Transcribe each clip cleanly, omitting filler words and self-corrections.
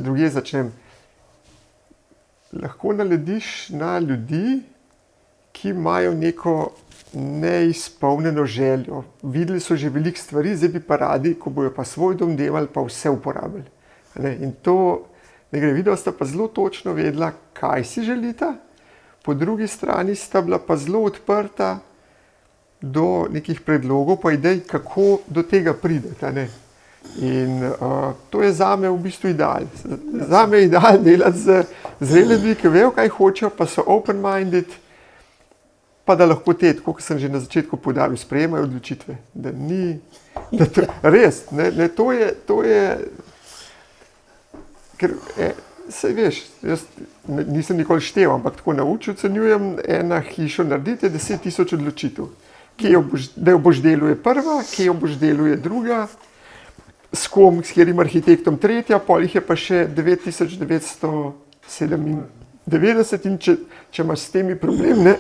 druge začnem. Lahko nalediš na ljudi, ki imajo neko neizpolnjeno željo. Videli so že veliko stvari, zdaj bi pa radi, ko bojo pa svoj dom delali, pa vse uporabili. In to ne gre. Videla sta pa zelo točno vedela, kaj si želita, po drugi strani sta bila pa zelo odprta do nekih predlogov, pa idej, kako do tega pridete. In to je zame v bistvu ideal. Zame je ideal delati z ljudmi, ki vejo, kaj hočejo, pa so open-minded, pa da lahko te, tako kot sem že na začetku poudaril, sprejemajo odločitve. Res, to je, ker saj veš, jaz nisem nikoli štel, ampak tako naučil ocenjujem, ena hišo narediti 10,000 odločitev. Da jo boš deluje prva, kje jo boš deluje druga, s kom, s katerim arhitektom tretja, pol jih je pa še 9,997 in če imaš s temi problem,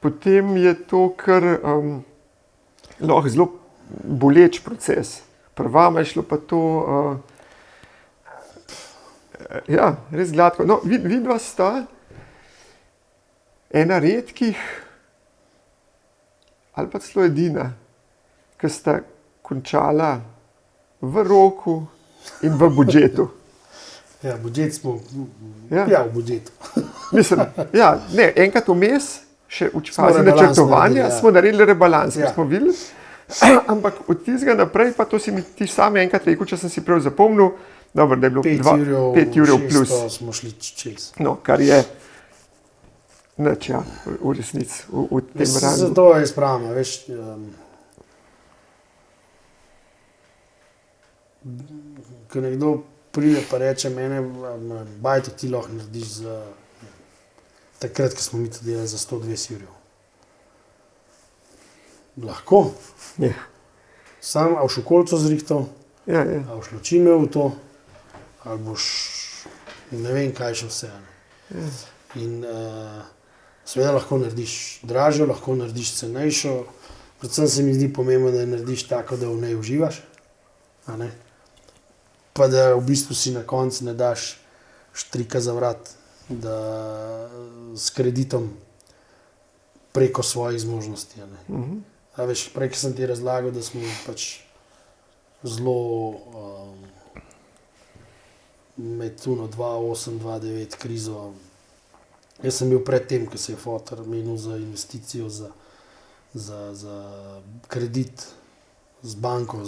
potem je to kar lahko zelo boleč proces. Prvama je šlo pa to res gladko. No, vidva sta ena redkih ali pa celo edina, ki sta končala v roku in v budžetu. Ja, budžet smo, v budžetu. Mislim, enkrat vmes, še v fazi načrtovanja, smo naredili rebalans, smo videli, ampak od tistega naprej, pa to si mi ti sam enkrat rekel, če sem si prav zapomnil, dobro, da je bilo 5 evrov plus. 600 smo šli čez. No, kar je nič, v resnici, v tem rangu. Zato je spravno, veš, ko nekdo pride pa reče mene, bajto ti lahko narediš za takrat, ko smo mi to delali za 120 evrov. Lahko. Ja. Sam, a boš v kolco zrihtal, a boš ločime v to, ali boš ne vem kaj še vse. Ja. In seveda lahko narediš dražjo, lahko narediš cenejšo, predvsem se mi zdi pomembno, da narediš tako, da v njej uživaš, pa da v bistvu si na koncu ne daš štrika za vrat, da s kreditom preko svojih zmožnosti. A veš, prej sem ti razlagal, da smo pač zelo med 2008-2009 krizo. Jaz sem bil pred tem, ko se je fotor menil za investicijo, za kredit z banko,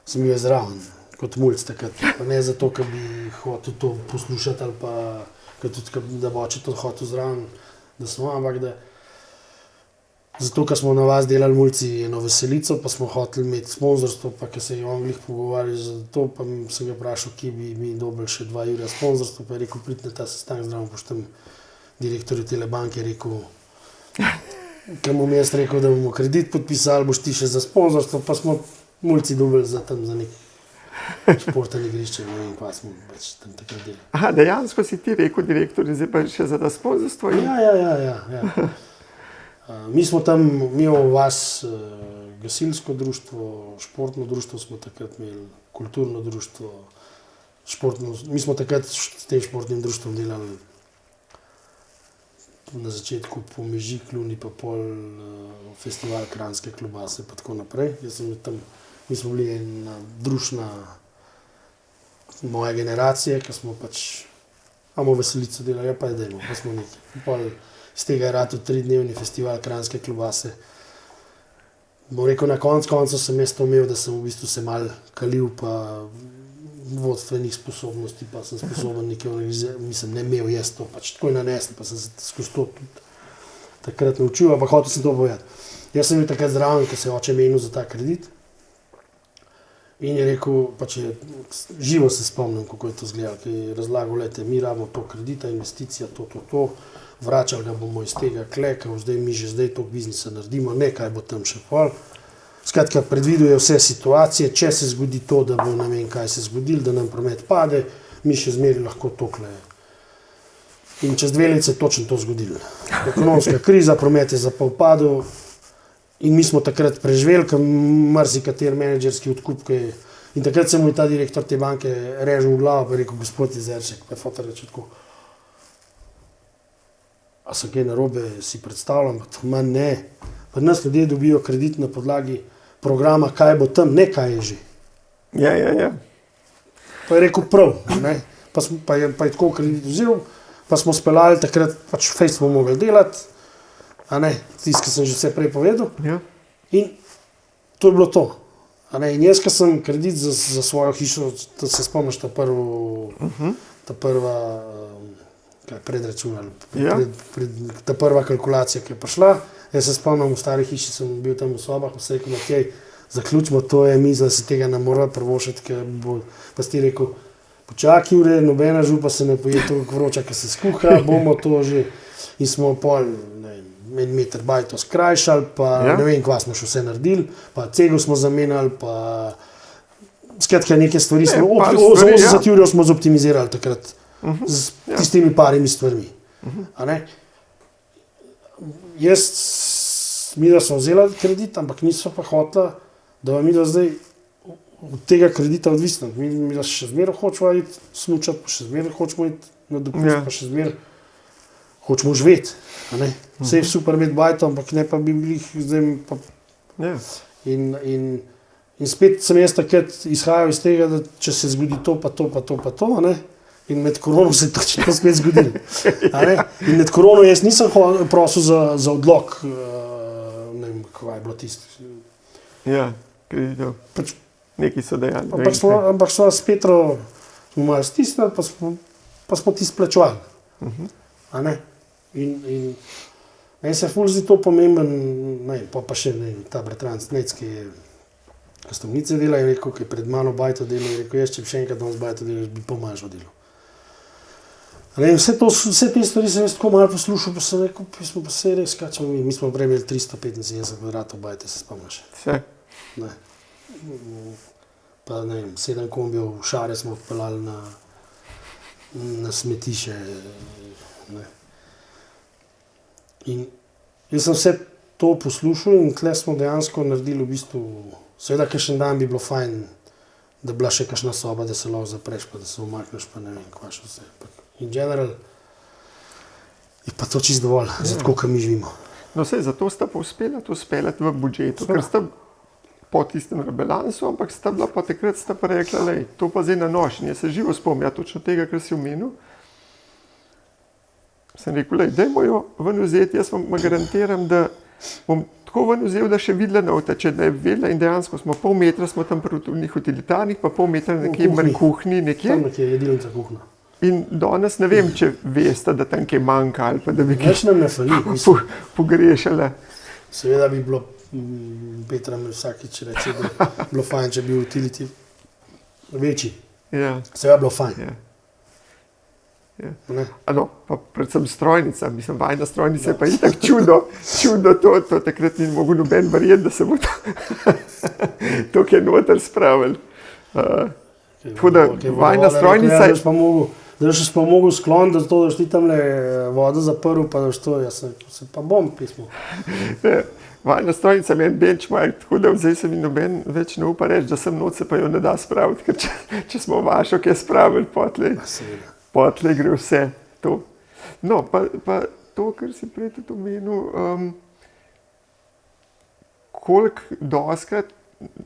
sem bil zraven kot mulj takrat. Pa ne zato, ker bi hotel to poslušati ali pa tudi, da bo oče to hotel zraven, da smo, ampak da zato, ker smo na vas delali mulci eno veselico, pa smo hoteli imeti sponzorstvo, pa ker se je on glih pogovarjal za to, pa sem ga vprašal, kje bi mi dobili še 2 evra sponzorstvo, pa je rekel, pridite na ta sestanek zraven, boš tam direktorju tele banke rekel, ker mu jaz rekel, da bomo kredit podpisali, boš ti še za sponzorstvo, pa smo mulci dobili za tam za nek športni igrišče, ne vem, kva smo več tam takrat delali. Aha, dejansko si ti rekel direktorju, zdaj pa še za ta sponzorstvo? Ja. Mi smo tam, mi v vas gasilsko društvo, športno društvo smo takrat imeli, kulturno društvo, športno, mi smo takrat s tem športnim društvom delali na začetku po Mežiklu, ni pa pol festival Kranjske klobase pa tako naprej. Mi smo bili ena družna moje generacije, ki smo pač imamo veselico delali, ja pa je dejmo, pa smo nekaj. Z tega je rato 3-dnevni festival Kranjske klobase. Bom rekel, na koncu sem jaz to imel, da sem v bistvu se mal kalil, pa vodstvenih sposobnosti, pa sem sposoben nekaj, mislim, ne imel jaz to, pač tako je nanesel, pa sem se skozi to tudi takrat naučil, ampak hotel sem to povedati. Jaz sem bil takrat zraven, ko se je oče menil za ta kredit in je rekel, pač živo se spomnim, kako je to izgledalo, ki je razlagal, lejte, mi rabimo to kredita, investicija, to, vračali ga bomo iz tega kleka, mi že zdaj to biznisa naredimo, nekaj bo tam še pol. Skratka, predviduje vse situacije, če se zgodi to, da bo ne vem kaj se zgodilo, da nam promet pade, mi še zmeri lahko tokle. In čez 2 leti se je točno to zgodilo. Ekonomska kriza, promet je zapol padel in mi smo takrat preživeli, ker marsikateri menedžerski odkup, ki je In takrat se mu je ta direktor te banke režil v glavo, pa je rekel, gospod Jezeršek, pa je fotor reče tako. A sem kaj narobe, si predstavljam, ma ne. Pri nas ljudje dobijo kredit na podlagi programa, kaj bo tam, ne kaj je že. Ja. Pa je rekel prav, ne. Pa je tako kredit vzel, pa smo speljali takrat, pač fejst smo mogli delati, a ne, tisto, ki sem že vse prej povedal. Ja. In to je bilo to. A ne, in jaz, ko sem kredit za svojo hišo, da se spomniš ta prva predračun ali ta prva kalkulacija, ki je prišla. Jaz se spomnim, v stari hiši sem bil tam v sobah, vse rekel, okej, zaključimo, to je miza, da se tega ne mora prvošiti, ker bo, pa si ti rekel, počakaj ure, nobena župa se ne poje toliko vroča, ker se skuha, bomo to že, in smo pol, ne vem, 1 meter bajto skrajšali, pa ne vem, kva smo še vse naredili, pa cegel smo zamenjali, pa skratka neke stvari smo, 80 ur smo zoptimizirali takrat, z tistimi parimi stvarmi. A ne? Midva smo vzela kredit, ampak niso pa hotela, da vam midva zdaj od tega kredita odvisna. Midva še zmeraj hočeva iti smučati, pa še zmeraj hočemo iti na dopust, pa še zmeraj hočemo živeti. Vse je super imeti bajto, ampak ne pa bi bili zdaj pa... In spet sem jaz takrat izhajal iz tega, da če se zgodi to, pa to, pa to, pa to, ne? In med korono se je točno spet zgodilo. In med korono jaz nisem prosil za odlog, ne vem, kaj je bilo tisto. Ja, kreditov. Neki so dejali. Ampak smo s Petro malo stisnili, pa smo ti splačevali. In meni se ful zdi to pomemben, pa še ta bratranc Nec, ki je kastovnice dela, je rekel, ki je pred mano bajto delal, je rekel, jaz če bi še enkrat danes bajto delal, bi pomažal delo. Vse te stvari sem jaz tako malo poslušal, pa sem rekel, pa se res kačemo mi smo prej imeli 375 kvadratov bajte, se spomniš. Vse. Ne. Pa ne vem, 7 kombijev šare smo odpeljali na smetiše. Ne. In jaz sem vse to poslušal in tle smo dejansko naredili v bistvu, seveda kakšen dan bi bilo fajn, da bila še kakšna soba, da se lahko zapreš, pa da se umakneš, pa ne vem, kva še vse. In general je pa to čisto dovolj, zato, kar mi živimo. No sej, zato sta pa uspela to speljati v budžetu, ker sta po tistem rebalansu, ampak sta bila pa takrat sta pa rekla, lej, to pa zdaj na nož. In jaz se živo spomnim, točno tega, kar si omenil. Sem rekel, lej, dajmo jo ven vzeti, jaz vam garantiram, da bom tako ven vzel, da še videla navtače, da je vedela in dejansko smo pol metra, smo tam pri utilitarnih, pa pol metra nekje v kuhinji, nekje. Tam nekje jedilnica kuhna. In danes ne vem, če veste, da tam kaj manjka ali pa da bi več nam ne fali, pogrešala. Seveda bi bilo, Petra mi vsakič reče, da bi bilo fajn, če bi utility večji. Ja. Seveda bilo fajn. Ja. Ano, pa predvsem strojnica, mislim, vajna strojnica je pa itak čudo to takrat ni mogel noben verjeti, da se bo to kaj noter spravili. Tako da vajna strojnica je... Da še pa mogel sklon, da to, da šti tamle vodo zaprl, pa da što, jaz se pa bom pismo. Vajna strojnica je en benchmark, tako da zdaj se mi noben več ne upa reči, da sem noč se pa jo ne da spraviti, ker če smo vašo kaj spravili, potlej gre vse to. No, pa to, kar si prej tudi omenil, koliko doskrat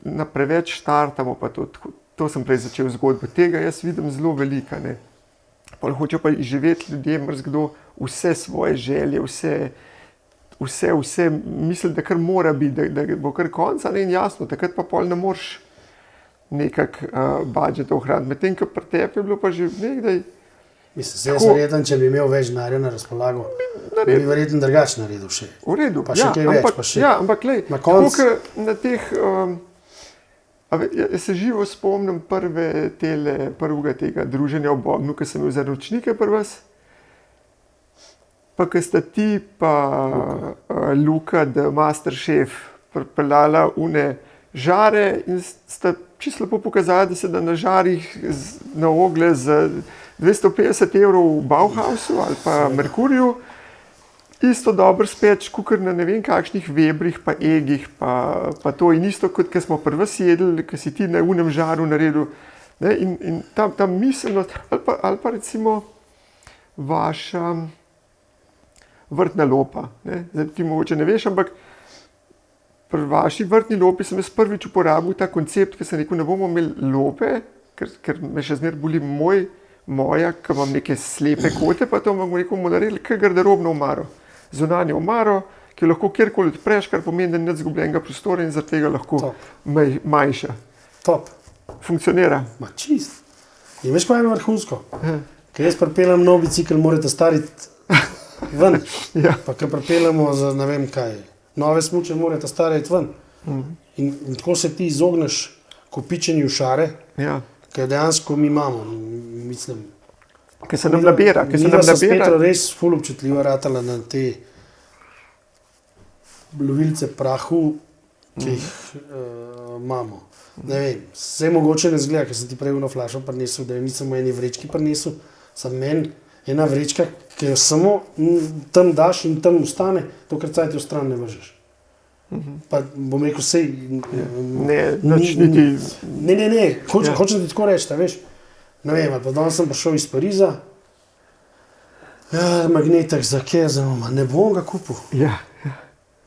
na preveč štartamo, pa to sem prej začel zgodbo, tega jaz vidim zelo velika, ne. Pa hočejo pa živeti ljudje, mrzkdo, vse svoje želje, vse misli, da kar mora biti, da bo kar konca, ne, in jasno, takrat pa pol ne moreš nekak budžeta ohraniti. Medtem, ko pri tebi je bilo pa že nekdaj. Mislim, jaz verjetno, če bi imel več denarja na razpolago, bi verjetno drugače naredil še. V redu, pa še kaj več, pa še. Ja, ampak glej, tako na teh... Jaz se živo spomnim prvega tega druženja v Bognu, ko sem imel za ročnike pri vas, pa ko sta ti pa Luka, da Masterchef, pripeljala une žare in sta čisto lepo pokazali, da se da na žarih na ogle za 250 € v Bauhausu ali pa Merkurju isto dobro speč, kot na ne vem kakšnih vebrih, pa egih, pa to in isto, kot ko smo prvi jedli, ko si ti na unem žaru naredil. Ne, in ta miselnost, ali pa recimo vaša vrtna lopa. Ne. Zdaj ti mogoče ne veš, ampak pri vaši vrtni lopi sem jaz prvič uporabil ta koncept, ker sem rekel, ne bomo imeli lope, ker me še zmeraj boli moja, ker imam neke slepe kote, pa to bomo rekel, bomo naredili kar garderobno omaro. Zunanje omaro, ki jo lahko kjerkoli odpreš, kar pomeni, da ni zgubljenega prostora in zaradi tega lahko manjša. Top. Funkcionira. Ma čist. In veš, kaj je vrhunsko? Ker jaz pripeljem nov bicikl, morate stariti ven. Ja. Pa ker pripeljemo za ne vem kaj, nove smuče morate stariti ven. In tako se ti izogneš kopičenju šare, Ja. ker dejansko mi imamo, mislim, Ker se nam nabira. Midva so s Petro res ful občutljiva ratala na te lovilce prahu, ki jih imamo. Ne vem, vse mogoče ne zgleda, ker sem ti prej eno flašo prinesel, da jo nisem v eni vrečki prinesel, sem meni ena vrečka, ki jo samo tam daš in tam ostane, tokrat cajt jo stran ne vržeš. Pa bom rekel, sej... Ne, hočem ti tako reči, veš. Ne vem, ali pa danes sem prišel iz Pariza, magnetek za kezama, ne bom ga kupil. Ja.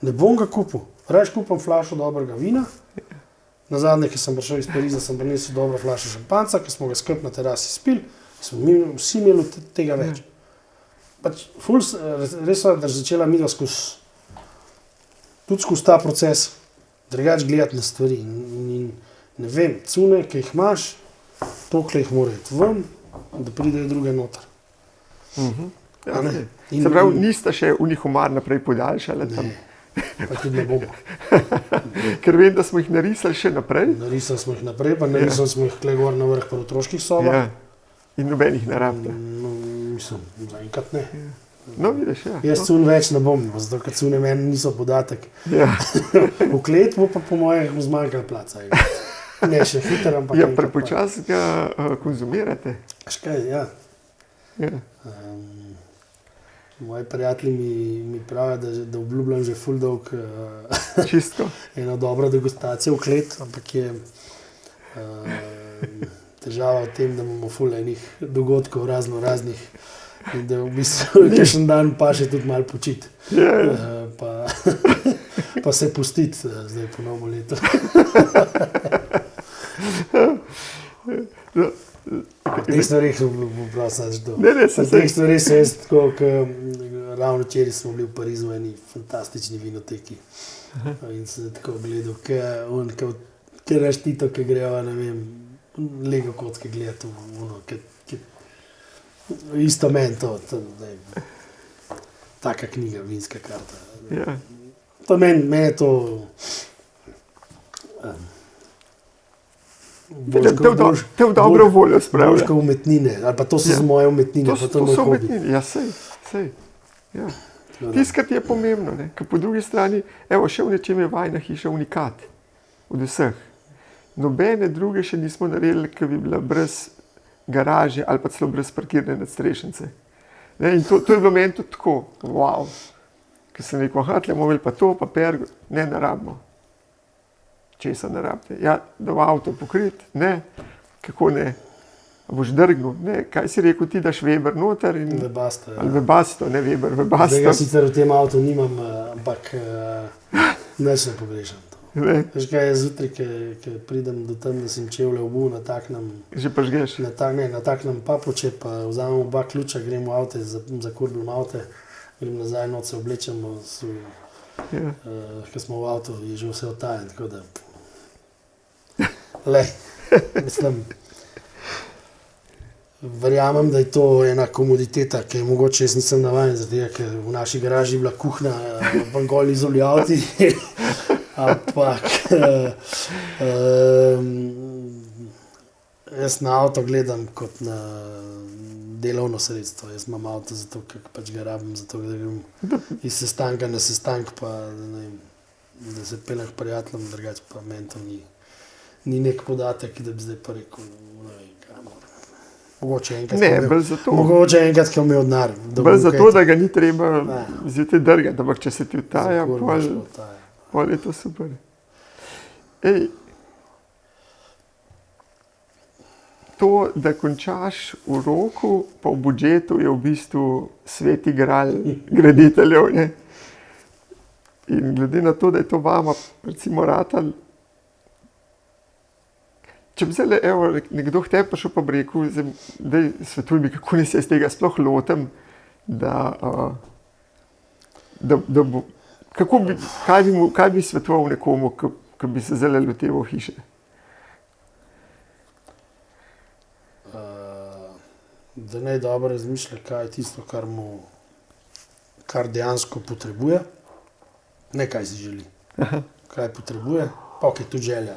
Ne bom ga kupil. Rajš kupim flašo dobrega vina. Nazadnje, ko sem prišel iz Pariza, sem prinesel dobro flašo šampanca, ki smo ga skupaj na terasi spili, smo vsi imeli tega več. Pač res je, da je začela midva tudi skozi ta proces drugače gledati na stvari. In ne vem, cune, ki jih imaš, toliko jih mora iti ven, da pridejo druge noter. Ja, se pravi, nista še unih omar naprej podaljšala tam. Ne, pa tudi ne bomo. Ker vem, da smo jih narisali še naprej. Narisali smo jih naprej, pa narisali smo jih tukaj gor na vrh pri otroških sobah. Ja. In nobenih ne rabite. No, mislim, zaenkrat ne. No, vidiš, ja. Jaz cun več ne bom, zato ker cune meni niso podatek. Ja. V klet bo pa po moje zmanjkalo placa. Ne, še hiter, ampak... Ja, prepočasno ga konzumirate. Škaj, ja. Ja. Moji prijatelji mi pravijo, da obljubljam že ful dolg Čistko. eno dobro degustacijo v klet, ampak je težava v tem, da imamo ful enih dogodkov raznih in da v bistvu kakšen dan pa še tudi malo počiti. Pa se pustiti zdaj po novo leto. Teh stvarih se jaz tako, ravno včeraj smo bili v Parizu v eni fantastični vinoteki in sem tako gledal, ker raš Tito, ki grejo, ne vem, Lego kocke gledati isto meni to, taka knjiga, vinska karta. Ja. To meni je to... Te v dobro voljo spravlja. Boljška umetnine, ali pa to so z moje umetnine, pa to je moj so hobi. umetnine, ja, sej. Ja. Tiskati je pomembno, ne? Ker po drugi strani, evo, še v nečem je vajna hiša unikat od vseh. Nobene druge še nismo naredili, ki bi bila brez garaže ali pa celo brez parkirne nadstrešnice. Ne? In to je bilo meni tudi tako, wow. Ker sem rekel, tle bomo imeli pa to, pa pergo, ne rabimo. Česa ne rabite? Ja, da v avto pokrit, ne, kako ne, a boš drgnil, ne, kaj si rekel ti, daš Weber noter in... Webasto, ja. Ali Webasto, ne Weber, Webasto. Zdaj ga sicer v tem avtu nimam, ampak neč ne pogrešam to. Veš kaj je zjutraj, ki pridem do tam, da sem čevlje obuv, nataknem... Že pažgeš? Nataknem papuče, pa vzamem oba ključa, grem v avte, zakurbim avte, grem nazaj, noč se oblečemo, ker smo v avtu, je že vse otajen, tako da... Mislim, verjamem, da je to ena komoditeta, ki je mogoče jaz nisem navajen, zato ker v naši garaži je bila kuhna, bangoli izoljavti, ampak jaz na avto gledam kot na delovno sredstvo. Jaz imam avto zato, ker pač ga rabim, zato da grem iz sestanka na sestank, pa da se pelem k prijateljem, drugače pa meni to ni nek podatek, da bi zdaj pa rekel, ne vem, kaj moram. Mogoče enkrat, Ne, bolj zato. Mogoče enkrat, ko je imel denar. Bolj zato, da ga ni treba zjutraj drgati, ampak če se ti vtaja, pol je to super. Ej, to, da končaš v roku, pa v budžetu, je v bistvu sveti gral graditeljev, ne? In glede na to, da je to vama, recimo, ratal, če bi zdaj, evo, nekdo k tebi prišel pa bi rekel, daj svetuj mi, kako naj se iz tega sploh lotem, da bo, kaj bi svetoval nekomu, ki bi se zdaj loteval hiše? Da naj dobro razmišlja, kaj je tisto, kar dejansko potrebuje, ne kaj si želi. Kaj potrebuje, pa ok, tudi želja.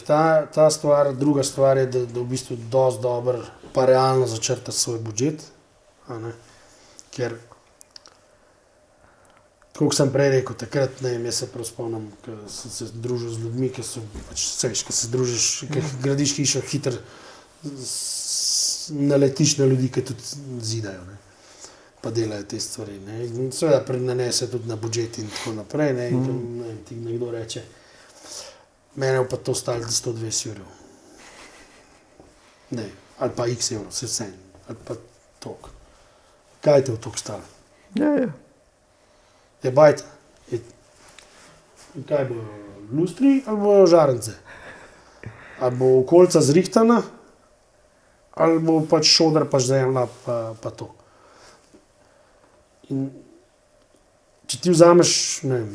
Ta stvar, druga stvar je, da v bistvu dosti dobro pa realno začrta svoj budžet, ker kot sem prej rekel, takrat, jaz se prav spomnim, ko sem se družil z ljudmi, ki so, ko se družiš, ko gradiš hišo, hitro naletiš na ljudi, ki tudi zidajo, pa delajo te stvari. In seveda nanese tudi na budžet in tako naprej. In ti nekdo reče, mene pa to stalo 120 evrov. Ne, ali pa x evrov, se vse, ali pa toliko. Kaj te v toliko stalo? Ja. Je bajta. Kaj bo, lustri ali bo žarnice? Ali bo okolica zrihtana, ali bo pač šodr, pa zemlja, pa to. In če ti vzameš, ne vem,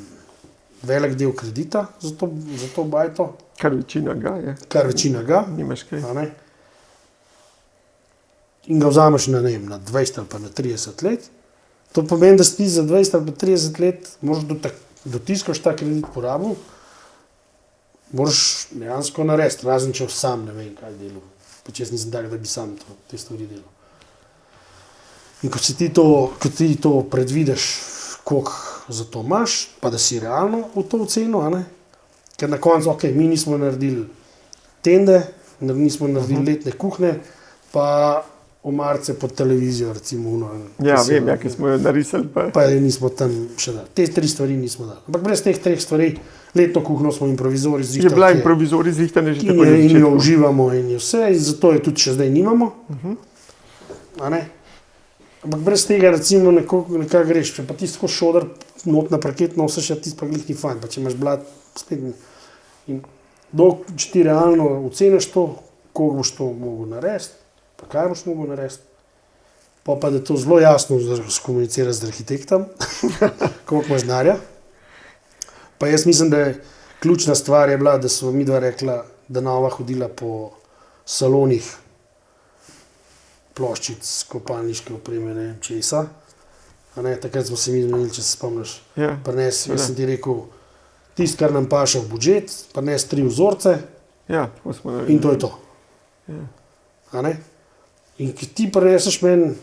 velik del kredita za to bajto. Kar večina ga je. Nimaš kaj. In ga vzameš na 20 ali pa na 30 let. To pomeni, da si za 20 ali pa 30 let moraš dotiskaš ta kredit porabil, moraš dejansko narediti, razen če sam ne vem, kaj delal. Pač jaz nisem tak, da bi sam te stvari delal. In ko ti to predvidiš, koliko za to imaš, pa da si realno v to oceno, ker na koncu, ok, mi nismo naredili tende, nismo naredili letne kuhne, pa omarce pod televizijo, recimo. Vem, ki smo jo narisali. Pa nismo tam še dali. Te 3 stvari nismo dali. Ampak brez teh 3 stvari, letno kuhno smo improvizori zrihtali. Je bila improvizori zrihtane že tako in jo uživamo in vse, in zato jo tudi še zdaj nimamo. Ampak brez tega, recimo, nekako greš. Če pa ti tako šodr not na parket nosiš, ti pa glih ni fajn. Pa če imaš blat, spet ne. In če ti realno oceniš to, koliko boš to mogel narediti, pa kaj boš mogel narediti, pa da to zelo jasno skomuniciraš z arhitektom, koliko imaš denarja. Pa jaz mislim, da je ključna stvar je bila, da smo midva rekla, da nova hodila po salonih ploščic, kopalniške opreme, ne vem česa. Takrat smo se mi zmenili, če se spomniš. Jaz sem ti rekel, tisto, kar nam paše v budžet, prines 3 vzorce in to je to. In ki ti prineseš meni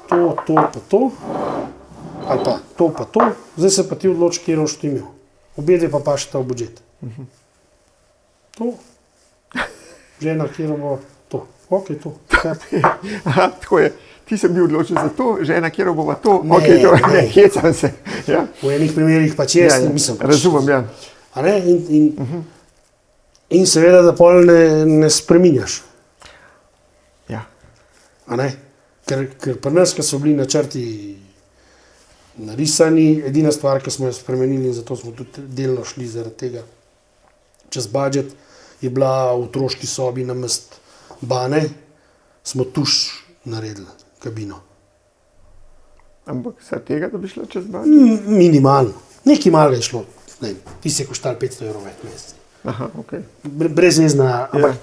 to pa to, ali pa to, zdaj se pa ti odloči, kje boš ti imel. Obedve pa pašeta v budžet. To. Žena, kje bo to. Ok, to. Tako je. Ti si bil odločil za to, žena, kje bo to. Ok, to. Ne, hecam se. V enih primerih pač jaz nisem. Razumem, ja. In seveda, da pol ne spreminjaš. Ker pri nas, ko so bili načrti narisani, edina stvar, ki smo jo spremenili, in zato smo tudi delno šli zaradi tega čez budžet, je bila v otroški sobi namesto bane, smo tuš naredili kabino. Ampak vse tega, da bi šlo čez budžet? Minimalno. Nekaj malega je šlo. Ti se je koštal 500 evrov več mesec. Aha, ok. Brezvezna, ampak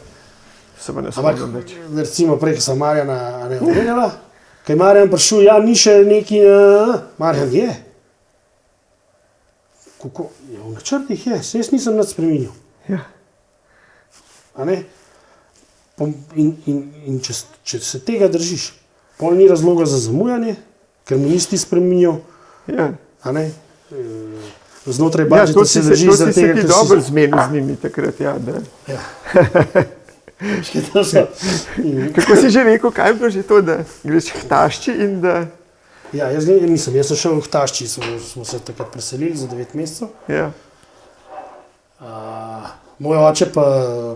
recimo prej, ko sem Marjana omenjala, ko je Marjan prišel, ni še neki, Marjan je. Kako? V načrtih je, se jaz nisem nič spremenil. In če se tega držiš, pol ni razloga za zamujanje, ker mu nisi spremenil. Znotraj budžeta se držiš za tega, ker si dobro zmenil z njimi takrat, Kako si že rekel, kaj je bilo že to, da greš k tašči in da... Ja, jaz nisem, jaz sem šel v tašči, smo se takrat preselili za 9 mesecev. Ja. Moj oče pa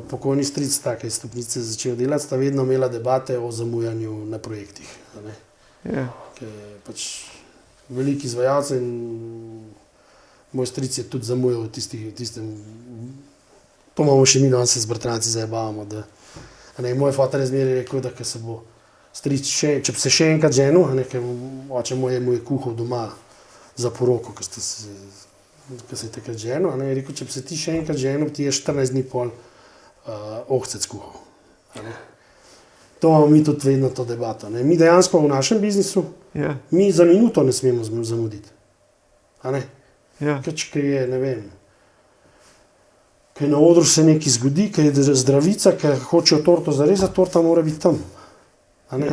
pokojni stric take stopnice začel delati, sta vedno imela debate o zamujanju na projektih. Ja. Ker je pač veliki izvajalec in moj stric je tudi zamujal v tistem. To imamo še mi danes se z bratranci zajebavamo. Moj fotar je zmeraj rekel, da se bo stric če bi se še enkrat ženil, ker oče mu je kuhal doma za poroko, ker se je takrat ženil, je rekel, če bi se ti še enkrat ženil, ti je 14 dni pol ohcet skuhal. To imamo mi tudi vedno to debato. Mi dejansko v našem biznisu, mi za minuto ne smemo zamuditi. Ker je, ne vem, ker na odru se nekaj zgodi, ker je zdravica, ker hočejo torto zarezati, torta mora biti tam. Ali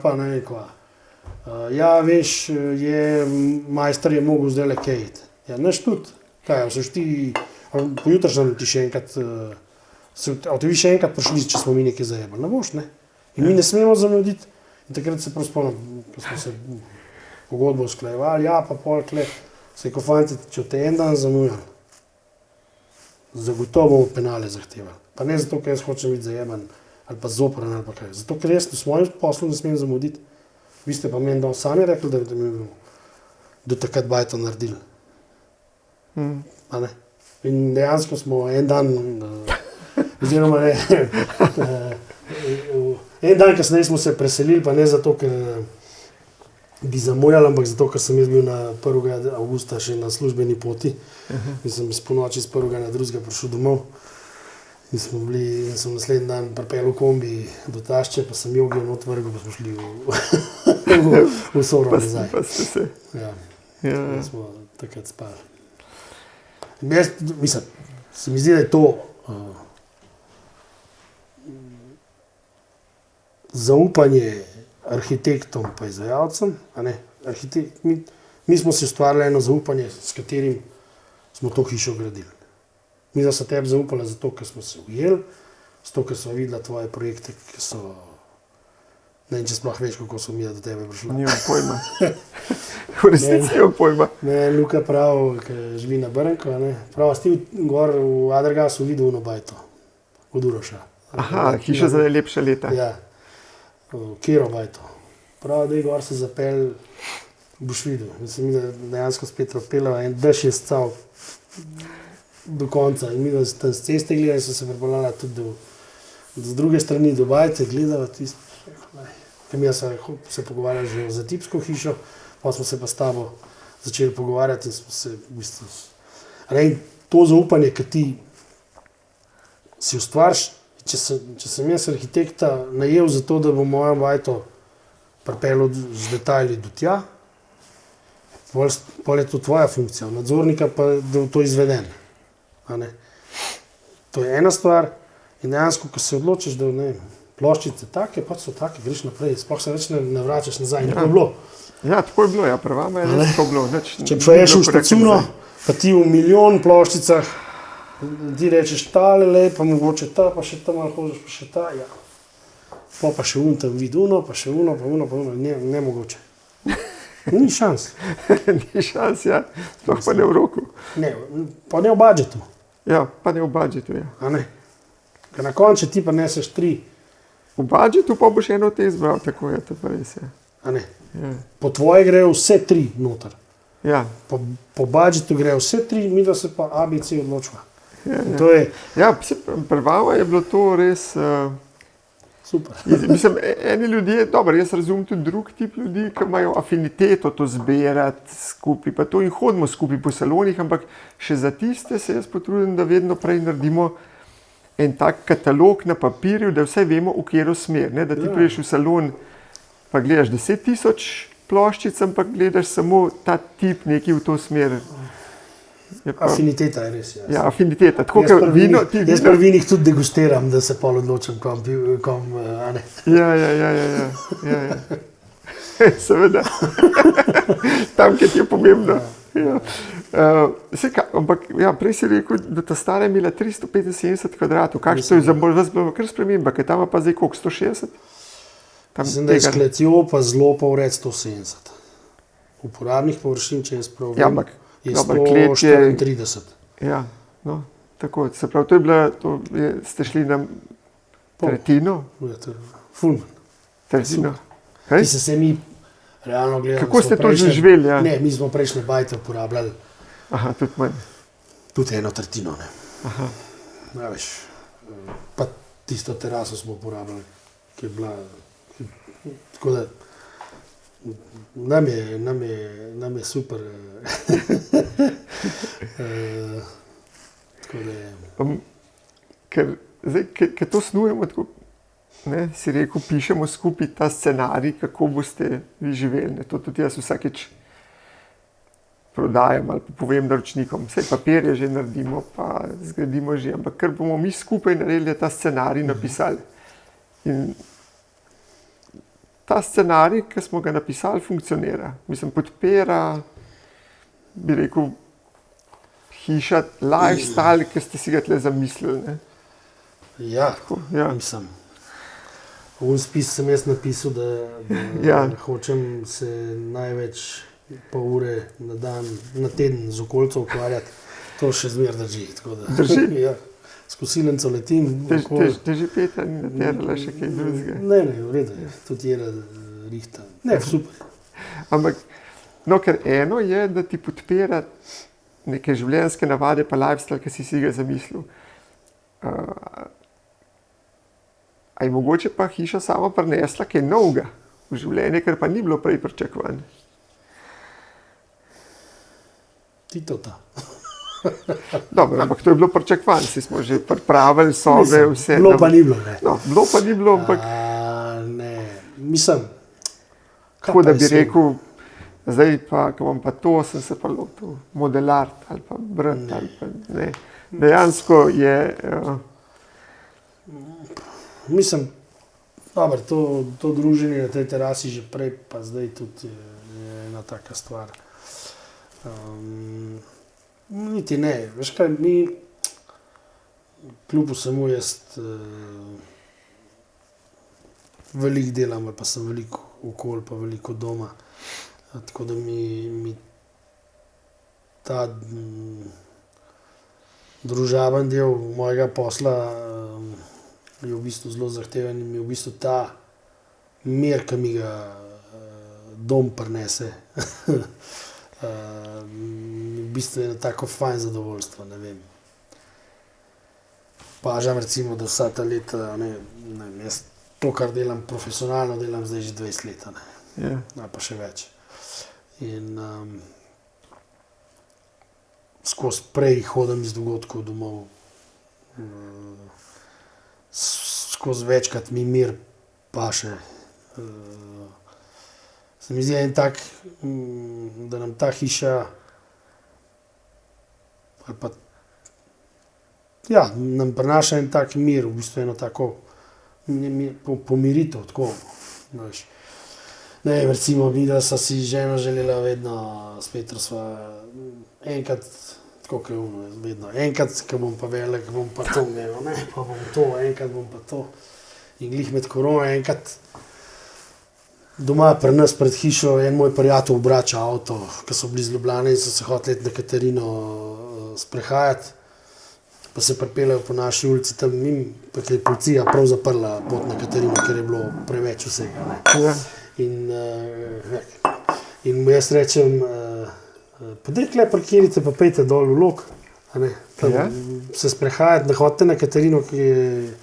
pa ne vem kva. Ja, veš, majster je mogel zdaj le kejt. Ja, neš tudi. Kaj, vseš ti, pojutrašnjem ti še enkrat, te vi še enkrat prišli, če smo mi nekaj zajebali. Ne boš, ne? In mi ne smemo zamuditi. In takrat se prav spomnim, ko smo se pogodbo usklajevali, ja, pa pol kle, se je ko fanti, če te en dan zamujali, zagotovo bomo penale zahtevali. Pa ne zato, ker jaz hočem biti zajeban, ali pa zopran, ali pa kaj. Zato, ker jaz v svojem poslu ne smem zamuditi. Vi ste pa meni dan sami rekli, da bi mi do takrat bajto naredili. In dejansko smo en dan, oziroma ne, en dan kasneje smo se preselili, pa ne zato, ker bi zamujali, ampak zato, ker sem jaz bil na 1. avgusta še na službeni poti in sem iz ponoči z 1. na 2. prišel domov. In sem naslednji dan pripeljal v kombi do tašče, pa sem jogijo not vrgel, pa smo šli v Soro nazaj. Pa ste se. Ja, smo takrat spali. Mislim, se mi zdi, da je to zaupanje arhitektom pa izvajalcem. Mi smo si ustvarili eno zaupanje, s katerim smo to hišo gradili. Mi smo se tebi zaupali zato, ker smo se ujeli, zato, ker smo videli tvoje projekte, ki so... Ne vem, če sploh veš, kako so mi do tebe prišli. Nimam pojma. V resnici nimam pojma. Luka prav, ki živi na Brnku, prav, si ti gor v Adragasu videl ono bajto, od Uroša. Aha, hiša za najlepša leta. Ja, Kero bajto. Prav, da je gor se zapel, boš videl. Mislim, da dejansko spet propela, en dež je scal do konca. In mi tam z ceste gledali, so se pripeljala tudi z druge strani do bajte, gledala tisto. Mi smo se pogovarjali že za tipsko hišo, pa smo se pa s tabo začeli pogovarjati in smo se v bistvu... To zaupanje, ki ti si ustvariš, če sem jaz arhitekta najel za to, da bo mojo bajto pripeljal z detajli do tja, pol je to tvoja funkcija, nadzornika pa da je to izveden. To je ena stvar in dejansko, ko se odločiš, da ne vem, ploščice take, pač so take, greš naprej, sploh se več ne vračaš nazaj. Tako je bilo. Ja, tako je bilo, ja, pri vama je tako bilo. Če poješ v štacuno, pa ti v milijon ploščicah, ti rečeš tale, pa mogoče ta, pa še tam malo hožiš, pa še ta, ja. Pa še tam vidi uno, pa še uno, pa uno, ne mogoče. Ni šans. Ni šans, ja, sploh pa ne v roku. Ne, pa ne v budžetu. Ja, pa ne v budžetu, ja. A ne. Ker na koncu ti pa neseš 3. V budžetu pa boš eno te izbral, tako je, to pa res je. A ne. Ja. Po tvoje grejo vse 3 noter. Ja. Po budžetu grejo vse 3, mi da se pa ABC odločiva. Ja, pri vama je bilo to res... Super. Mislim, eni ljudje, dobro, jaz razumem tudi drug tip ljudi, ki imajo afiniteto to zbirati skupaj, pa to in hodimo skupaj po salonih, ampak še za tiste se jaz potrudim, da vedno prej naredimo en tak katalog na papirju, da vse vemo, v katero smer. Ne? Da ti priješ v salon, pa gledaš 10.000 ploščic, ampak gledaš samo ta tip nekaj v to smer. Afiniteta je res, ja. Ja, afiniteta. Tako, jaz pri vinih tudi degustiram, da se pol odločim, kom a ne. Ja. Seveda. Tam, kjer ti je pomembno. Ja. Ampak prej si rekel, da ta stara je imela 375 kvadratov. Kakšno je za vas bilo kar sprememba, ker tam pa zdaj koliko, 160? Mislim, da je s kletjo pa zelo pa vred 170. Uporabnih površin, če jaz prav vem, je 134. Ja, no, tako, se pravi, ste šli na tretjino? Fulman. Tretjino. Ki se mi realno gledamo. Kako ste to že živeli? Ja? Ne, mi smo prejšnje bajte uporabljali. Aha, tudi manj. Tudi 1/3. Ne. Aha. Ja, veš, pa tisto teraso smo uporabljali, ki je bila, tako da nam je super. Tako da je. Ker to snujemo tako, ne, si rekel, pišemo skupaj ta scenarij, kako boste vi živeli. Ne. To tudi jaz vsakeč prodajam ali povem naročnikom. Vse papirje že naredimo, pa zgradimo že, ampak ker bomo mi skupaj naredili ta scenarij napisali. In ta scenarij, ki smo ga napisali, funkcionira. Mislim, podpira, bi rekel, hiša, lifestyle, ki ste si ga tle zamislili. Ne. Ja, tako, ja. Mislim. V spis sem jaz napisal, da hočem se največ pol ure na dan, na teden z okolico ukvarjati. To še zmer drži. Drži? Ja. S kosilnico letim. Te že Petra ni naterala še kaj drugega? Ne, v redu je. Tudi je rihta. Ne, super. Ampak, no, ker eno je, da ti podpira neke življenjske navade pa lifestyle, ki si ga zamislil. A je mogoče pa hiša sama prinesla kaj novega v življenje, ker pa ni bilo prej pričakovano? Titota. Dobro, ampak to je bilo pričakovano, si smo že pripravili sobe, vse. Bilo pa ni bilo, ne. No, bilo pa ni bilo, ampak... Ne, mislim... Tako da bi rekel, zdaj pa, ko bom pa to, sem se pa lotil modelart ali pa brat ali pa ne. Dejansko je... Mislim, dobro, to druženje na tej terasi že prej, pa zdaj tudi je ena taka stvar. Niti ne, veš kaj, mi kljub vsemu jaz veliko delam, pa sem veliko okoli, pa veliko doma. Tako da mi ta družaben del mojega posla je v bistvu zelo zahteven in mi v bistvu ta mir, ki mi ga dom prinese, v bistvu je eno tako fajn zadovoljstvo, ne vem. Pažam recimo, da vsa ta leta, jaz to, kar delam profesionalno, delam zdaj že 20 let, ali pa še več. In skozi prej hodim iz dogodkov domov, skozi večkrat mi mir paše. Se mi zdi en tak, da nam ta hiša ali pa nam prinaša en tak mir, v bistvu eno tako pomiritev, tako, veš. Ne, recimo videla sva si ženo želela vedno, s Petro sva enkrat, tako kot je vedno, enkrat, ko bom pa velik, bom pa to imel, ne, pa bom to, enkrat bom pa to. In glih med korono, enkrat doma pri nas pred hišo en moj prijatelj obrača avto, ki so bili z Ljubljane in so se hoteli na Katarino sprehajati, pa se pripeljejo po naši ulici tam mimo, pa je policija prav zaprla pot na Katarino, ker je bilo preveč vsega, ne. In mu jaz rečem, pa daj kle parkirite, pa pejte dol v Log, se sprehajati, da hodite na Katarino, ki je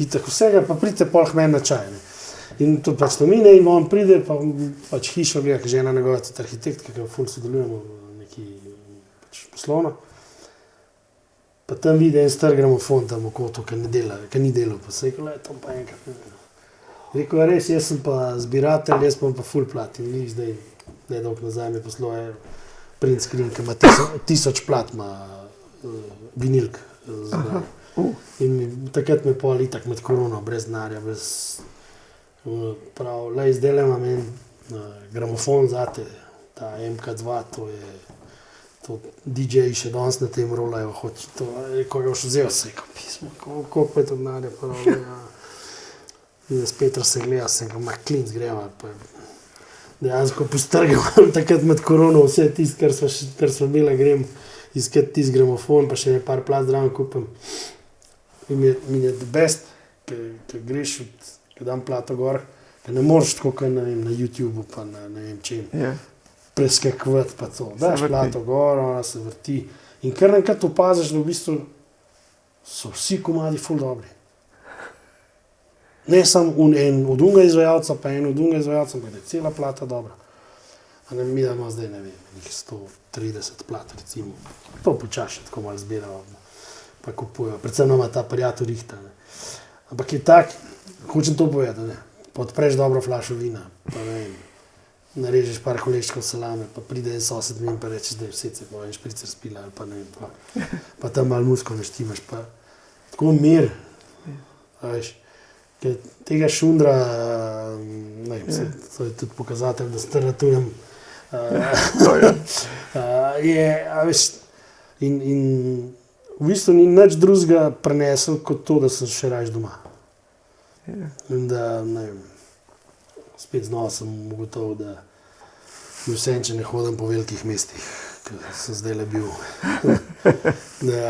itak vsega, pa pridite pol k meni na čaj. Ne. In to pač to mine in on pride, pa pač hišo gleda, ki žena njegova tudi arhitektka, ki ful sodelujemo neki pač poslovno. Pa tam vidi en star gramofon tam v kotu, ki ni delal, pa se je rekel, to pa enkrat ne. Rekel je res, jaz sem pa zbiratelj, jaz pa ful platin, ni zdaj, nedolgo nazaj me poslal print screen, ki ima 1000 plat, ima vinilk zbral. In takrat me pol itak med korono, brez denarja, prav, zdaj imam en gramofon zate, ta MK2, to je to DJ še danes na tem rolajo, hoče to, ko ga už vzel, se je kot pismo, koliko pa je to denarja, pa rolajo, ja. In da s Petro se gleda, sem ga klinc greva, pa dejansko postrgam takrat med korono vse tisto, kar smo imeli, grem iskat tisti gramofon, pa še par plat zraven kupim. In mi je the best, ki greš, ko dam plato gor, ki ne moreš tako, kot na YouTubeu, pa ne vem čem. Ja. Preskakovati pa to. Daš plato gor, ona se vrti. In kar nekrat opaziš, da v bistvu so vsi komadi ful dobri. Ne samo en od unga izvajalca, pa en od unga izvajalca, ampak da je cela plata dobra. A ne, mi damo zdaj, ne vem, nekih 130 plat, recimo. To počaši, tako malo zbirajo, pa kupujejo. Predvsem nama ta prijatelj rihta. Ne. Ampak je tak, hočem to povedati, ne. Pa odpreš dobro flašo vina, pa ne vem, narežeš par koleščkov salame, pa pride en sosed mi in pa rečeš, da je vse pa en špricer spila, ali pa ne vem, pa tam malo musko naštimaš, pa tako mir, veš. Tega šundra, ne vem, to je tudi pokazatelj, da staratujem, je, a veš, in v bistvu ni nič drugega prenesel kot to, da sem še rajš doma. In da, ne vem, spet znova sem ugotovil, da mi vsem, če ne hodim po velikih mestih, ker sem zdaj le bil,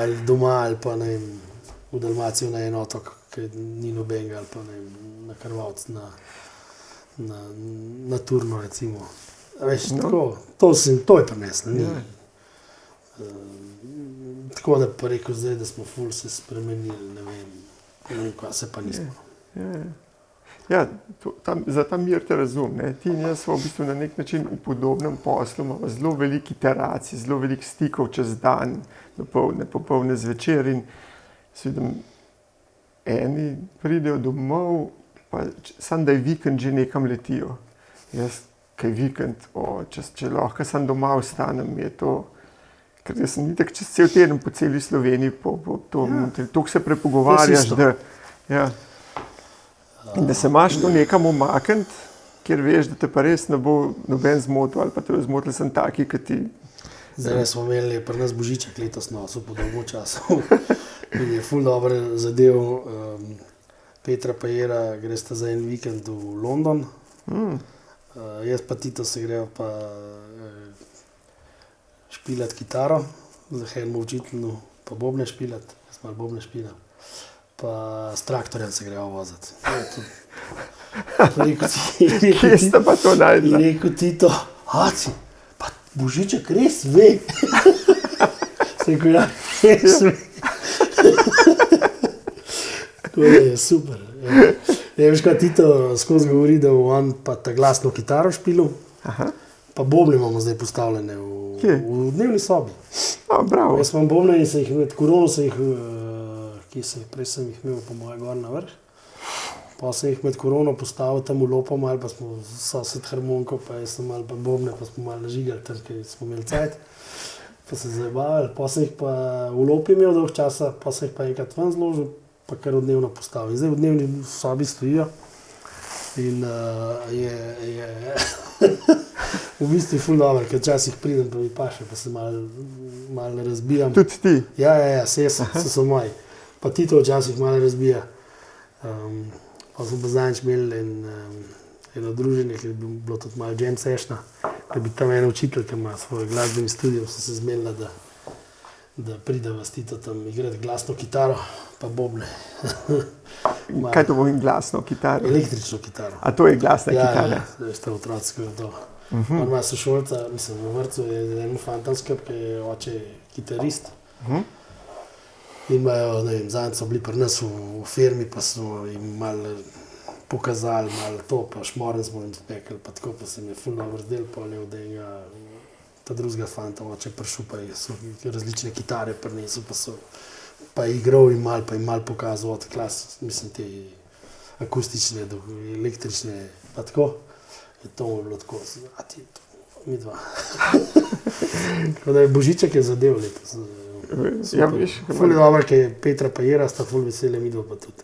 ali doma, ali pa ne vem, v Dalmaciji na en otok, ki ni nobenega, ali pa ne vem, na Krvavc, na Turno recimo. Veš, tako, to je preneslo. Tako da pa rekel zdaj, da smo ful se spremenili, ne vem, kaj se pa nismo. Ja, za ta mir te razum. Ti in jaz smo v bistvu na nek način v podobnem poslu, imamo zelo veliko iteracij, zelo veliko stikov čez dan, popoldne zvečer in se vidim, eni pridejo domov, pa samo da je vikend že nekam letijo. Jaz, kaj vikend, če lahko sem doma ostanem, je to, ker jaz sem itak čez cel teden po celi Sloveniji, toliko se prepogovarjaš, da ja. In da se imaš to nekam umakniti, kjer veš, da te pa res ne bo noben zmotil, ali pa te zmotili sem taki, ki ti... Zdaj smo imeli pri nas Božiček letos nosil po dolgo času. In je ful dobro zadev. Petra pa Jera gresta za en vikend v London. Jaz pa Tito se grejo pa špilat kitaro, za enemu učitelju, pa bobne špilat, jaz malo bobne špilam. Pa s traktorjem se grejo voziti. Kje ste pa to najdli? In rekel Tito, Aci, pa Božiček res ve. Se rekel, ja, res ve. To je super. Ne veš, kaj Tito skozi govori, da on pa ta glasno kitaro špilil, pa bobne imamo zdaj postavljene v dnevni sobi. Bravo. Jaz imam bobne in se jih med korono se jih prej sem jih imel po moje gor na vrh, pa sem jih med korono postavil tam v lopom, ali pa smo sosed harmoniko, pa jaz sem malo pa bobne, pa smo malo nažigali tam, ker smo imeli cajt, pa se zabavili, pa sem jih pa v lopi imel dolg časa, pa sem jih pa enkrat ven zložil, pa kar v dnevno postavil. In zdaj v dnevni sobi stojijo in je v bistvu ful dobro, ker včasih pridem, pa mi paše, pa se malo razbijam. Tudi ti? Ja, se so moji. Pa Tito včasih malo razbija. Pa smo pa zadnjič imeli eno druženje, ker je bilo tudi malo jam sessiona, ker bi tam ena učiteljka ima svoj glasbeni studio, sem se zmenila, da pride s Tito tam igrati glasno kitaro, pa bobne. Kaj to bo in glasno kitaro? Električno kitaro. A to je glasna kitara? Ja, veš, to otroci, ko je to. On ima sošolca, mislim, v vrtcu je en fantom skrb, ki je oče kitarist. In imajo, ne vem, zadnjič so bili pri nas v firmi, pa so jim malo pokazali, malo to, pa šmoren smo jim spekli, pa tako, pa se mi je ful dobro zdel, pa je od enega, ta drugega fanta, oče prišel, pa so različne kitare prinesel, pa je igral in malo pokazal od klas, mislim, te akustične, električne, pa tako. In to mu je bilo tako, a ti, mi dva. Tako da je Božiček je zadev letos. Ja, veš, ful je dobro, ker je Petra pa Jera, sta ful vesele, mi dva pa tudi.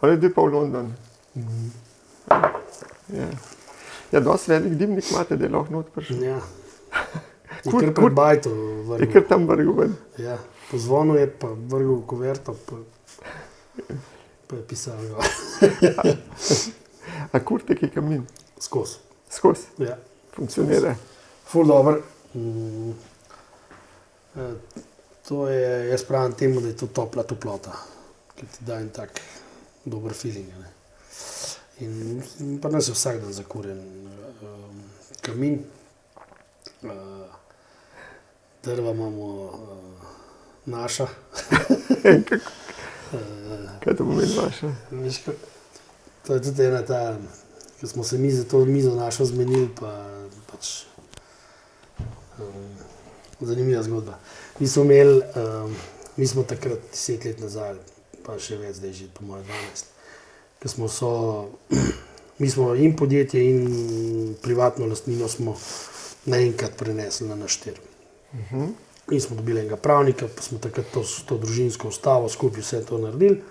Oni je pa v London. Ja, dosti velik dimnik imate, da je lahko not prišel. Ja. Je kar pred bajto Je vrgel. kar tam vrgel ven. Ja, po zvonu je pa vrgel kuverto, pa je pisal ga. A kurtek je kamin. Skozi. Skozi. Ja. Funkcionira. Ful dobro. To je, jaz pravim temu, da je to topla toplota, ki ti da en tak dober feeling. Ne? In pa nas je vsak dan zakurjen kamin. Drva imamo naša. Kaj to pomeni vaša? To je tudi ena ta, ko smo se mi za to mizo našo zmenili, pa pač zanimiva zgodba. Mi smo takrat 10 let nazaj, pa še več, zdaj že po moje 12, mi smo in podjetje in privatno lastnino smo naenkrat prenesli na naš tir. In smo dobili enega pravnika, pa smo takrat to družinsko ustavo skupaj vse to naredili.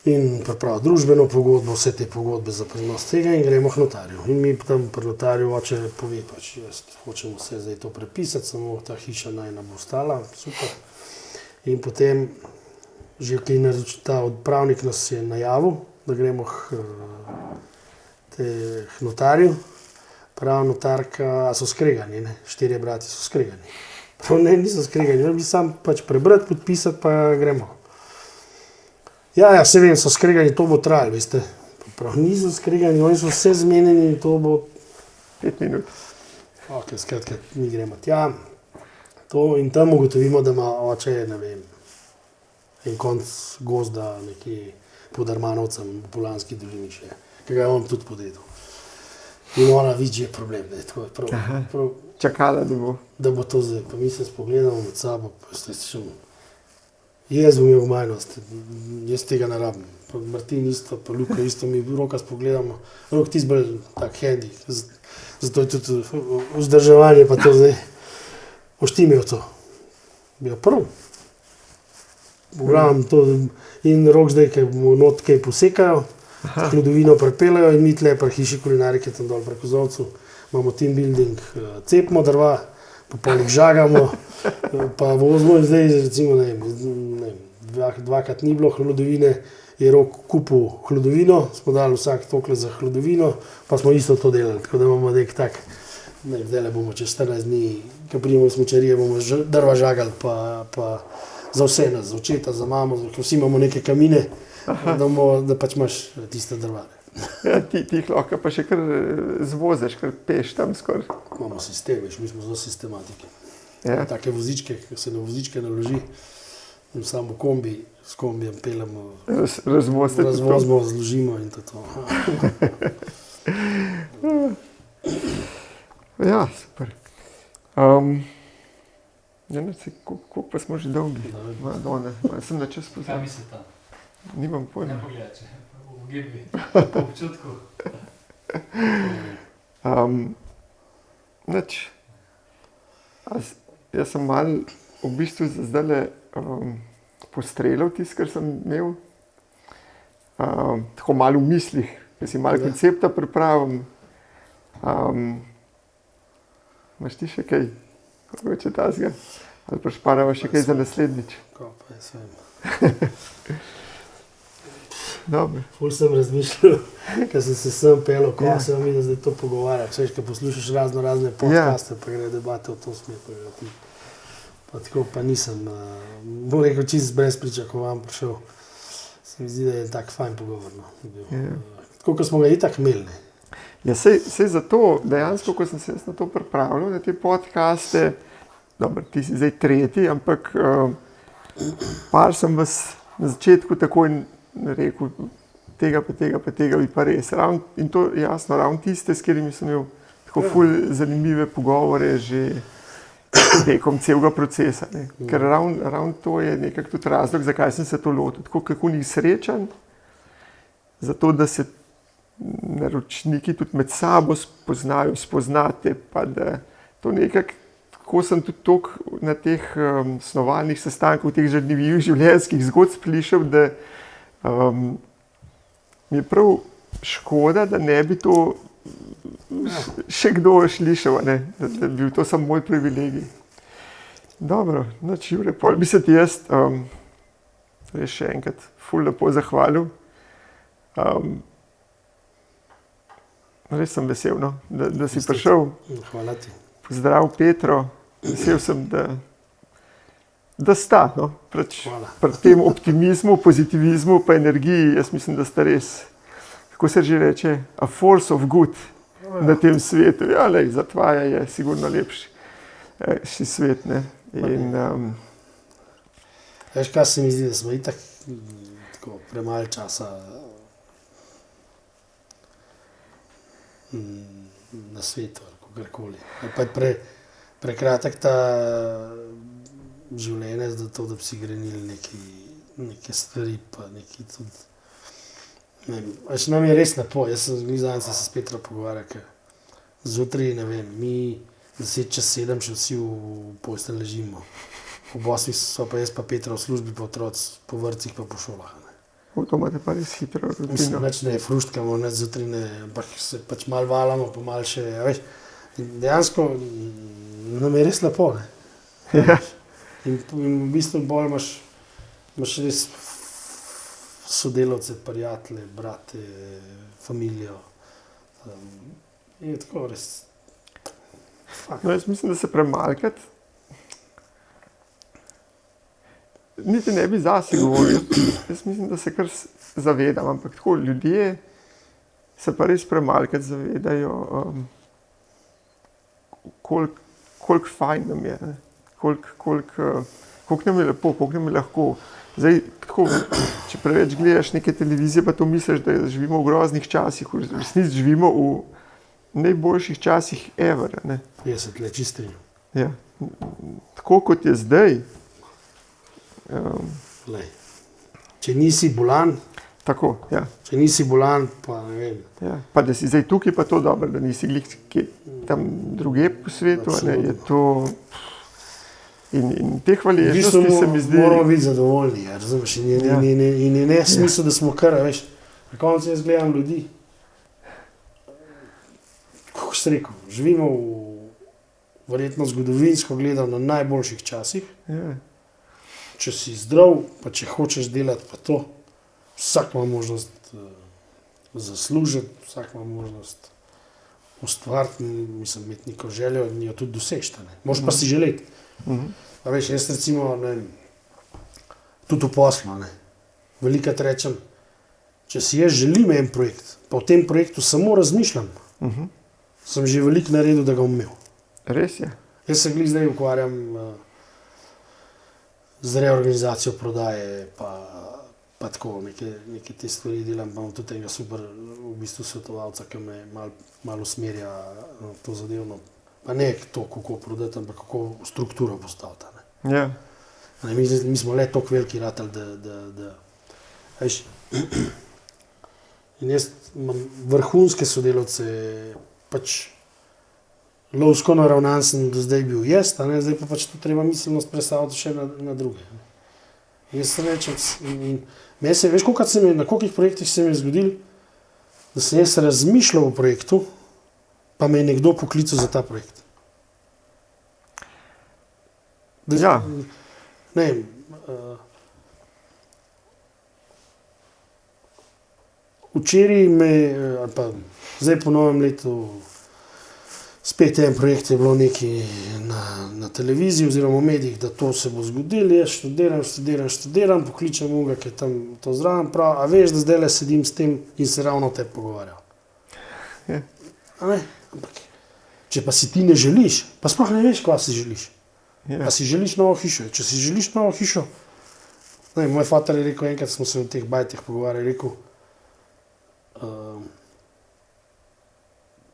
In pripravili družbeno pogodbo, vse te pogodbe za prenos tega in gremo k notarju. In mi tam pri notarju oče pove, pač jaz hočemo vse zdaj to prepisati, samo ta hiša naj nam bo ostala, super. In potem, že ta odpravnik nas je najavil, da gremo k notarju. Prav notarka, so skregani, ne? 4 brati so skregani. Prav ne, niso skregani, ne bi sam pač prebrati, podpisati, pa gremo. Ja, se vem, so skregani, to bo trajalo, veste. Prav niso skregani, oni so vse zmenjeni in to bo 5 minut. Ok, skratka, mi gremo tja. In tam ugotovimo, da ima oče, ne vem, en konc gozda nekje pod Armanovcem v Poljanski dolini še, ki ga je on tudi podedal. In ona vidi, je problem, da je tako prav. Čakala, da bo to zdaj. Pa mi se spogledamo med sabo, pa ste še jaz bom imel majnost, jaz tega ne rabim. Pa Martin isto, pa Luka isto, mi v roka spogledamo. Rok ti zbolj tak handy, zato je tudi vzdrževanje pa to zdaj. Boš ti imel to. Bil prav. Pogledam to in Rok zdaj, kaj bomo not kaj posekajo, hlodovino pripeljajo in mi tle pri hiši kulinarike tam dol preko Zovcu imamo team building, cepimo drva, pa poleg žagamo, pa vozimo in zdaj recimo, ne vem, dvakrat ni bilo hlodovine, je Rok kupil hlodovino, smo dali vsak tokle za hlodovino, pa smo isto to delali, tako da imamo nek tak, ne, zdajle bomo čez 14 dni, ko pridemo v smučarije, bomo drva žagali, pa za vse nas, za očeta, za mamo, vsi imamo neke kamine, da pač imaš tiste drvare. Ja, ti jih lahko pa še kar zvoziš, kar peš tam skoraj. Imamo sistem, veš, mi smo zelo sistematiki. Ja. Take vozičke, ki se na vozičke naloži, in samo kombi, s kombijem peljemo, razvozimo, zložimo in to. Ja, super. Koliko pa smo že dolgi? Sem na čas pozval. Kaj misli ta? Nimam Ne pojma. pogledaj, če v gibi, po občutku. Nič. Jaz sem malo v bistvu zdajle postrelil tisto, kar sem imel. Tako malo v mislih, da si malo koncepta pripravim. Imaš ti še kaj? Mogoče tazga? Ali pa šparava še kaj za naslednjič? Ko pa jaz vem. Dobro. Ful sem razmišljal, ker sem se sem pelil, ko se vam mi zdaj to pogovarja. Veš, ko poslušaš razne podcaste, pa gre debate v to smer. Pa tako pa nisem, bom rekel, čist brez pričakovanj prišel. Se mi zdi, da je tak fajn pogovor. No, tako, kot smo ga itak imeli. Ja, sej zato, dejansko, ko sem se na to pripravljal, na te podcaste, dobro, ti si zdaj tretji, ampak par sem vas na začetku takoj rekel, tega bi pa res. In to jasno, ravno tiste, s katerimi sem imel tako ful zanimive pogovore že tekom celega procesa. Ne. Ker ravno to je nekako tudi razlog, zakaj sem se to lotil. Tako kako ni srečen, zato da se naročniki tudi med sabo spoznajo, spoznate, pa da to nekako, ko sem tudi toliko na teh snovalnih sestankov, teh žalivih življenjskih zgodb slišal, da mi je prav škoda, da ne bi to še kdo slišal, ne, da je bil to samo moj privilegij. Dobro, noč Jure, pol bi se ti jaz res še enkrat ful lepo zahvalil. Res sem vesel, no, da si prišel. Hvala ti. Pozdrav Petro, vesel sem, da sta, no, pri tem optimizmu, pozitivizmu pa energiji, jaz mislim, da sta res, kako se že reče, a force of good na tem svetu. Ja, lej, za tvaja je sigurno lepši svet, ne. In, veš, kaj se mi zdi, da smo itak tako premalo časa na svetu, ali kakorkoli. Pa je prekratek ta življenje za to, da bi si grenili neke stvari, pa neki tudi. Ne vem, veš, nam je res lepo. Jaz sem zadnjič se s Petro pogovarjal, ker zjutraj, ne vem, mi 6:10 še vsi v postelji ležimo. Ob 8 so pa jaz pa Petra v službi, pa otroci po vrtcih, pa po šolah. To imate pa res hitro rutino. Mislim, nič ne fruštkamo, nič zjutraj ne, ampak se pač malo valamo, pa malo še, veš. Dejansko nam je res lepo, ne. Ja. In v bistvu bolj imaš res sodelavce, prijatelje, brate, familijo. Je tako res. No, jaz mislim, da se premalkrat niti ne bi zase govoril. Jaz mislim, da se kar zavedam, ampak tako ljudje se pa res premalkrat zavedajo, koliko fajn nam je, ne. Koliko nam je lepo, koliko nam je lahko. Zdaj, tako, če preveč gledaš neke televizije, pa to misliš, da živimo v groznih časih, v resnici živimo v najboljših časih ever, ne. 50 let čistri. Ja. Tako kot je zdaj. Če nisi bolan, Tako, ja. če nisi bolan, pa ne vem. Ja. Pa da si zdaj tukaj, pa to dobro, da nisi glih tam druge po svetu, ne, je to. In te hvaležnosti se mi zdi. Moramo biti zadovoljni, ja, razumeš, in je ne smisel, da smo kar, veš, na koncu jaz gledam ljudi, kako si rekel, živimo verjetno zgodovinsko gledano na najboljših časih. Ja. Če si zdrav, pa če hočeš delati, pa to, vsak ima možnost zaslužiti, vsak ima možnost ustvariti, mislim, imeti neko željo in jo tudi doseči. Možeš pa si želeti. A veš, jaz recimo, ne vem, tudi v poslu, ne, velikrat rečem, če si jaz želim en projekt, pa v tem projektu samo razmišljam, sem že veliko naredil, da ga bom imel. Res je. Jaz se glih zdaj ukvarjam z reorganizacijo prodaje, pa tako, neke te stvari delam, pa imam tudi enega super v bistvu svetovalca, ki me malo usmerja to zadevno. Pa ne to, kako prodati, ampak kako strukturo postaviti. Ja. Mi smo le toliko veliki ratali, da veš, in jaz imam vrhunske sodelavce, pač lovsko naravnan sem do zdaj bil jaz, zdaj pa pač to treba miselnost prestaviti še na druge. In jaz se rečem, veš, na kolikih projektih se mi je zgodilo, da sem jaz razmišljal o projektu, pa me je nekdo poklical za ta projekt. Ja. Ne vem, včeraj ali pa zdaj po novem letu, spet en projekt je bilo nekaj na televiziji oziroma v medijih, da to se bo zgodilo, jaz študiram, pokličem unga, ki je tam to zraven, prav, a veš, da zdajle sedim s tem in se ravno o tebi pogovarjal. Ja. A ne? Ampak, če pa si ti ne želiš, pa sploh ne veš, kaj si želiš. Ja. A si želiš novo hišo? Če si želiš novo hišo, ne, moj fatar je rekel, enkrat smo se o teh bajtih pogovarjali, rekel,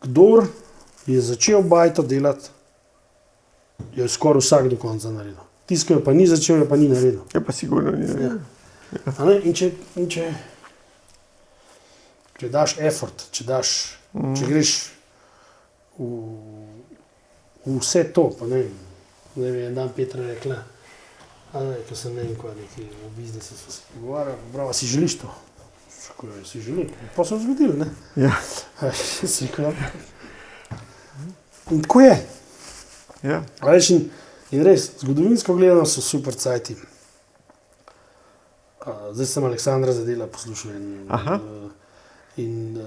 kdor je začel bajto delati, jo je skoraj vsak do konca naredil. Tisti, ki jo pa ni začel, jo pa ni naredil. Je pa sigurno ni naredil. Ja. A ne? In če daš effort, če greš v vse to, pa ne vem, en dan Petra rekla, ko sem ne vem, kaj nekaj v biznisu smo se pogovarjali, bravo, si želiš to? Škoda, si želim. Pa so zgodili, ne? Ja. Si rekel, In tako je. Ja. Veš, in res, zgodovinsko gledano so super cajti. Zdaj sem Aleksandra Zadela poslušal in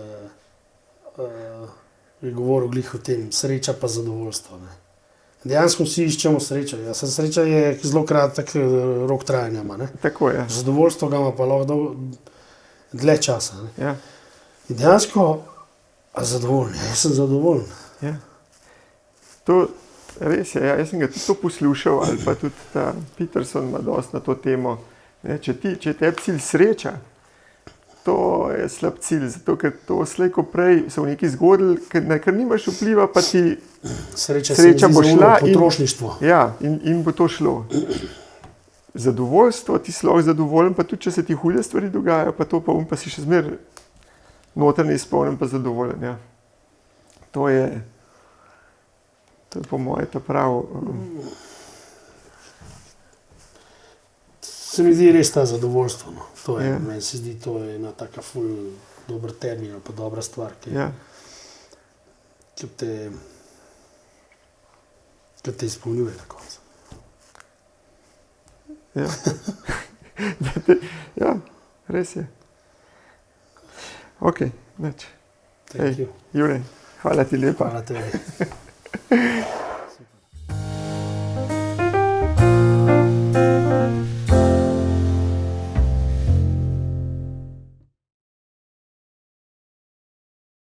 je govoril glih o tem, sreča pa zadovoljstvo. Ne. Dejansko vsi iščemo srečo. Ja, sreča je zelo kratek rok trajanja. Ne. Tako je. Zadovoljstvo ga ima pa lahko dlje časa. Ne. Ja. In dejansko, zadovoljen, jaz sem zadovoljen. Ja. To res je, ja, jaz sem ga tudi to poslušal, ali pa tudi ta Peterson ima dosti na to temo. Ne, če je tebi cilj sreča, to je slab cilj, zato ker to slej ko prej se v neki zgodili, ker nimaš vpliva, pa ti Sreča bo šla potrošništvo. In bo to šlo. Zadovoljstvo, ti si lahko zadovoljen, pa tudi če se ti hude stvari dogajajo, pa to pa si še zmeraj notranje izpolnjen pa zadovoljen. Ja. To je po moje ta prav. Se mi zdi res ta zadovoljstvo. No. To je, Ja. meni se zdi, to je ena taka ful dober termin, pa dobra stvar, ki Ja. te izpolnjuje na koncu. Ja. Ja, res je. Ok, nič. Thank you. Jure, hvala ti lepa. Hvala tebi.